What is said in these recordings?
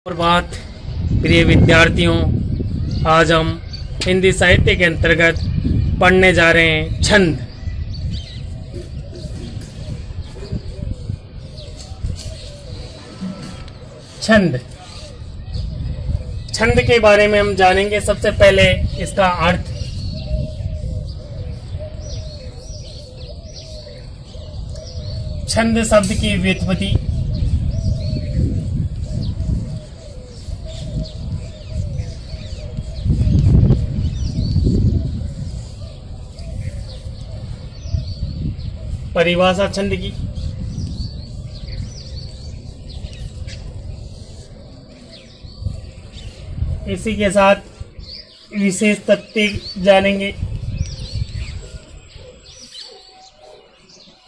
और बात प्रिय विद्यार्थियों, आज हम हिंदी साहित्य के अंतर्गत पढ़ने जा रहे हैं छंद। छंद छंद के बारे में हम जानेंगे। सबसे पहले इसका अर्थ। छंद शब्द की व्युत्पत्ति। परिभाषा छंद की। इसी के साथ विशेष तथ्य जानेंगे।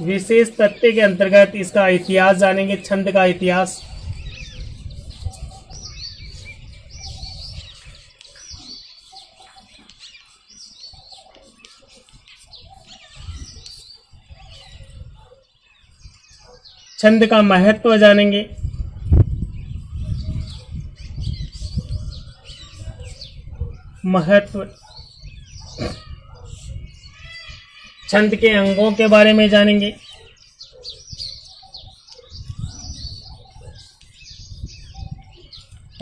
विशेष तथ्य के अंतर्गत इसका इतिहास जानेंगे, छंद का इतिहास। छंद का महत्व जानेंगे। महत्व। छंद के अंगों के बारे में जानेंगे।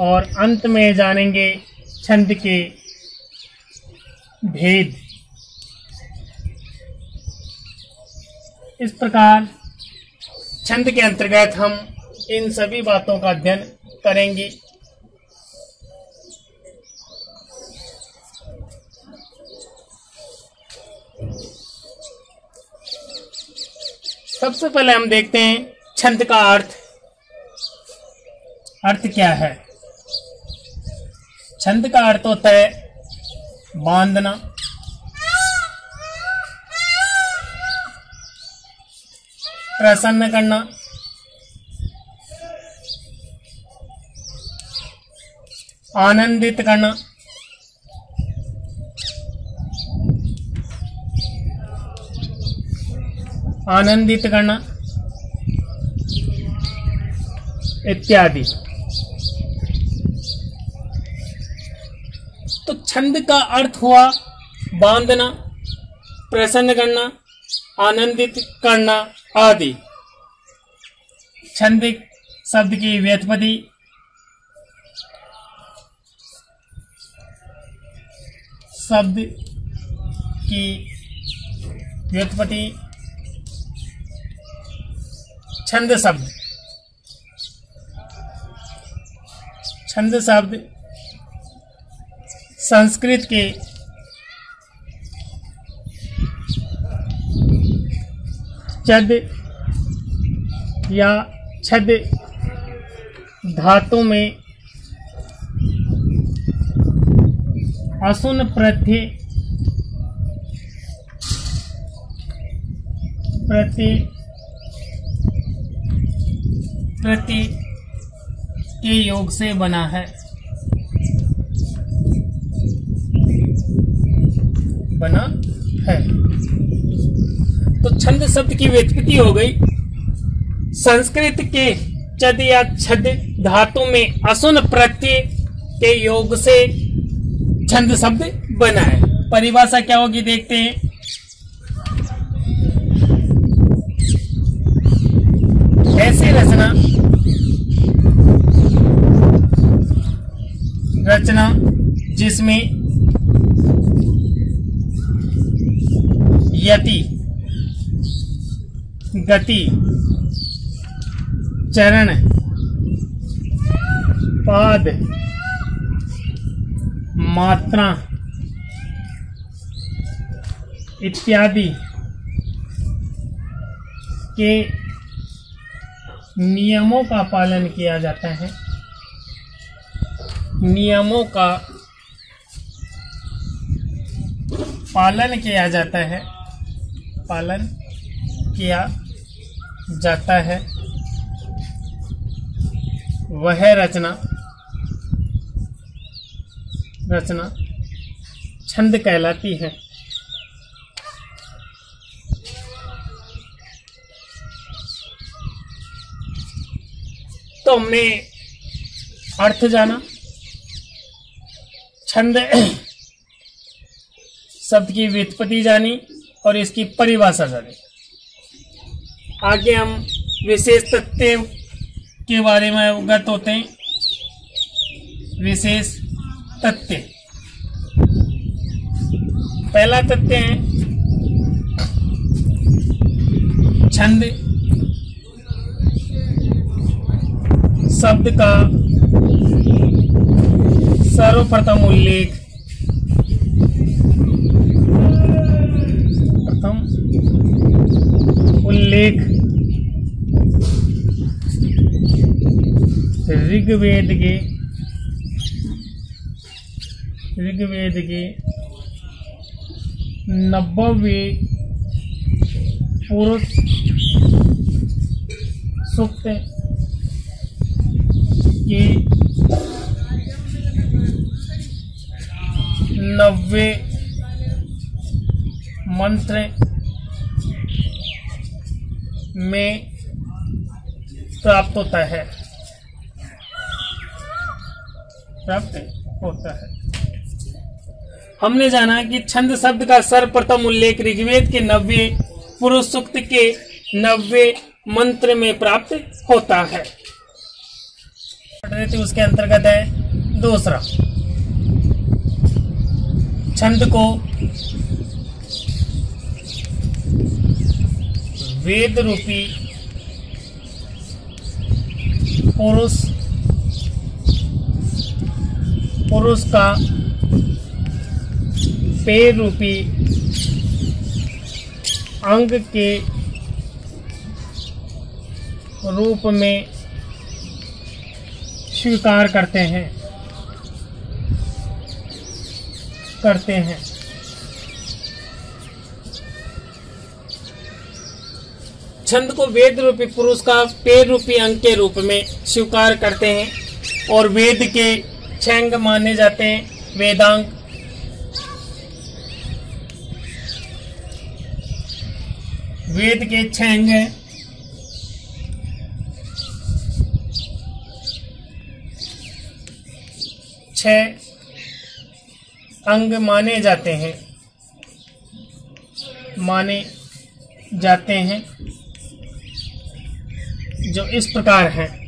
और अंत में जानेंगे छंद के भेद। इस प्रकार छंद के अंतर्गत हम इन सभी बातों का अध्ययन करेंगे। सबसे पहले हम देखते हैं छंद का अर्थ। अर्थ क्या है? छंद का अर्थ होता है बांधना, प्रसन्न करना, आनंदित करना, आनंदित करना इत्यादि। तो छंद का अर्थ हुआ बांधना, प्रसन्न करना, आनंदित करना आदि। छंद शब्द की व्युत्पत्ति। शब्द की व्युत्पत्ति। छंद शब्द। छंद शब्द संस्कृत के छद या छद धातु में असुन प्रत्यय के योग से बना है। तो छंद शब्द की व्युत्पत्ति हो गई। संस्कृत के छद या छद धातु में असुन प्रत्यय के योग से छंद शब्द बना है। परिभाषा क्या होगी देखते हैं। ऐसी रचना जिसमें यति, गति, चरण, पाद, मात्रा इत्यादि के नियमों का पालन किया जाता है। नियमों का पालन किया जाता है। पालन किया जाता है वह रचना छंद कहलाती है। तो हमने अर्थ जाना, छंद शब्द की व्युत्पत्ति जानी और इसकी परिभाषा जानी। आगे हम विशेष तथ्य के बारे में अवगत होते हैं। विशेष तथ्य, पहला तथ्य है छंद शब्द का सर्वप्रथम उल्लेख ऋग्वेद के 90वें पुरुष सूक्त के 90 मंत्र में प्राप्त होता है। हमने जाना कि छंद शब्द का सर्वप्रथम उल्लेख ऋग्वेद के 90 पुरुष सूक्त के 90 मंत्र में प्राप्त होता है। उसके अंतर्गत है दूसरा, छंद को वेद रूपी पुरुष का पैर रूपी अंग के रूप में स्वीकार करते हैं। छंद को वेद रूपी पुरुष का पैर रूपी अंग के रूप में स्वीकार करते हैं और वेद के 6 अंग माने जाते हैं। वेदांग, वेद के 6 अंग हैं। छह अंग माने जाते हैं जो इस प्रकार हैं।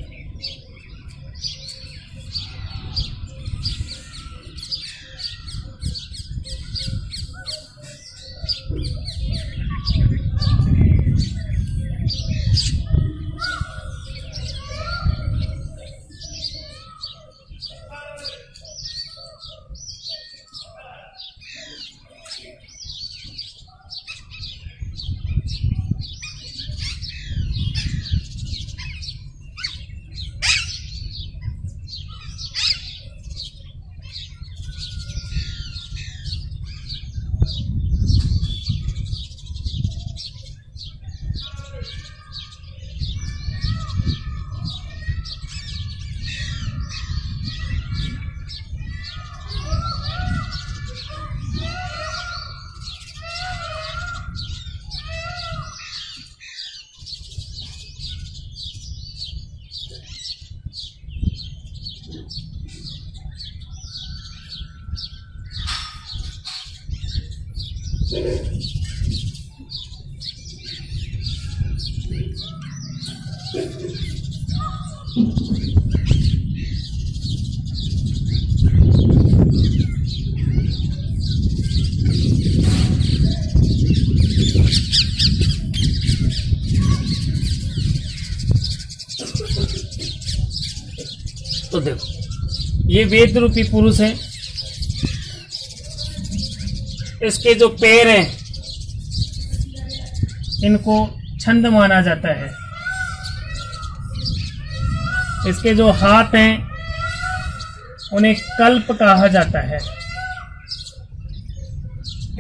तो देखो ये वेद रूपी पुरुष है, इसके जो पैर हैं इनको छंद माना जाता है। इसके जो हाथ हैं उन्हें कल्प कहा जाता है।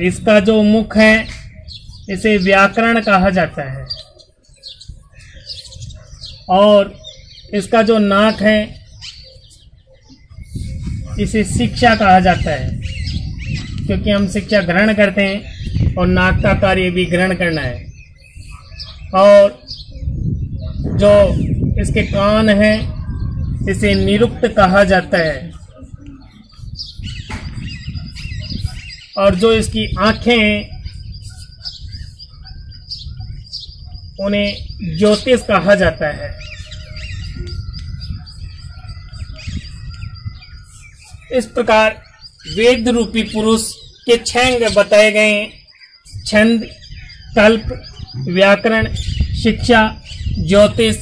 इसका जो मुख है इसे व्याकरण कहा जाता है और इसका जो नाक है इसे शिक्षा कहा जाता है, क्योंकि हम शिक्षा ग्रहण करते हैं और नाक का कार्य भी ग्रहण करना है। और जो इसके कान हैं इसे निरुक्त कहा जाता है। और जो इसकी आंखें हैं उन्हें ज्योतिष कहा जाता है। इस प्रकार वेद रूपी पुरुष के 6 अंग बताए गए हैं: छंद, कल्प, व्याकरण, शिक्षा, ज्योतिष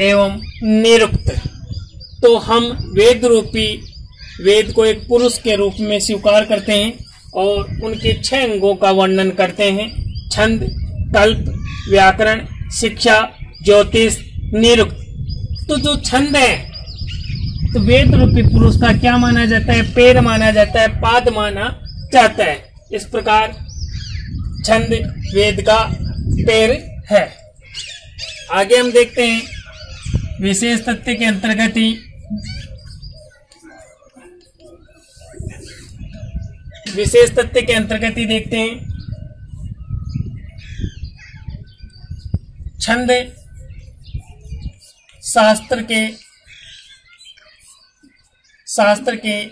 एवं निरुक्त। तो हम वेद को एक पुरुष के रूप में स्वीकार करते हैं और उनके 6 अंगों का वर्णन करते हैं: छंद, कल्प, व्याकरण, शिक्षा, ज्योतिष, निरुक्त। तो जो छंद है तो वेद रूपी पुरुष का क्या माना जाता है? पैर माना जाता है, पाद माना जाता है। इस प्रकार छंद वेद का पैर है। आगे हम देखते हैं विशेष तत्व के अंतर्गत ही देखते हैं छंद शास्त्र के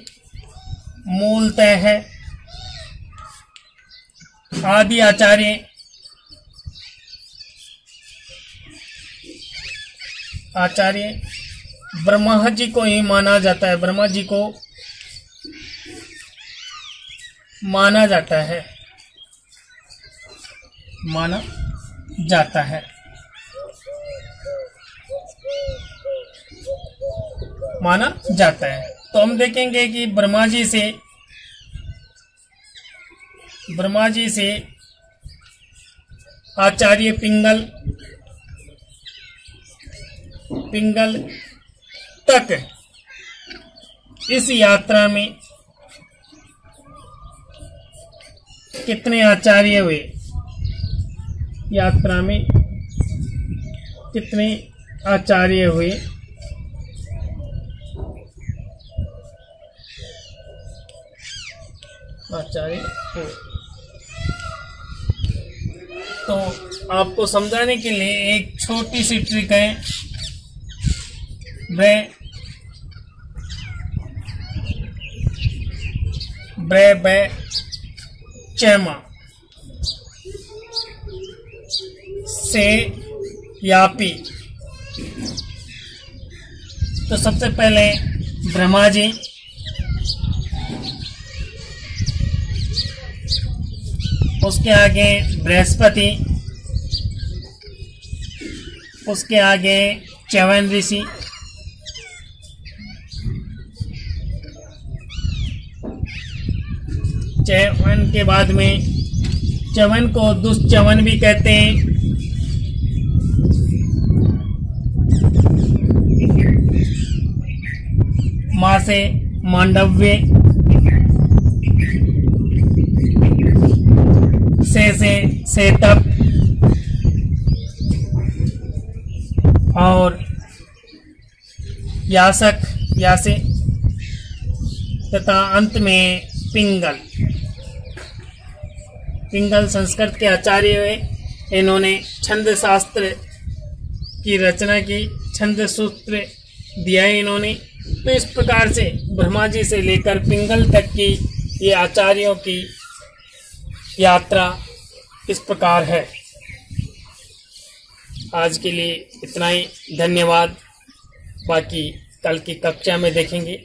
मूलतः है। आदि आचार्य ब्रह्मा जी को ही माना जाता है। ब्रह्मा जी को माना जाता है। तो हम देखेंगे कि ब्रह्मा जी से आचार्य पिंगल तक इस यात्रा में कितने आचार्य हुए? तो आपको समझाने के लिए एक छोटी सी ट्रिक है। चैमा से यापी। तो सबसे पहले ब्रह्मा जी, उसके आगे बृहस्पति, उसके आगे च्यवन ऋषि, च्यवन के बाद में च्यवन को दुष्च्यवन भी कहते हैं। माँ से मांडव्य, से तप और यासे तथा अंत में पिंगल संस्कृत के आचार्य हुए। इन्होंने छंद शास्त्र की रचना की, छंद सूत्र दिया है इन्होंने। तो इस प्रकार से ब्रह्मा जी से लेकर पिंगल तक की ये आचार्यों की यात्रा इस प्रकार है। आज के लिए इतना ही, धन्यवाद। बाकी कल की कक्षा में देखेंगे।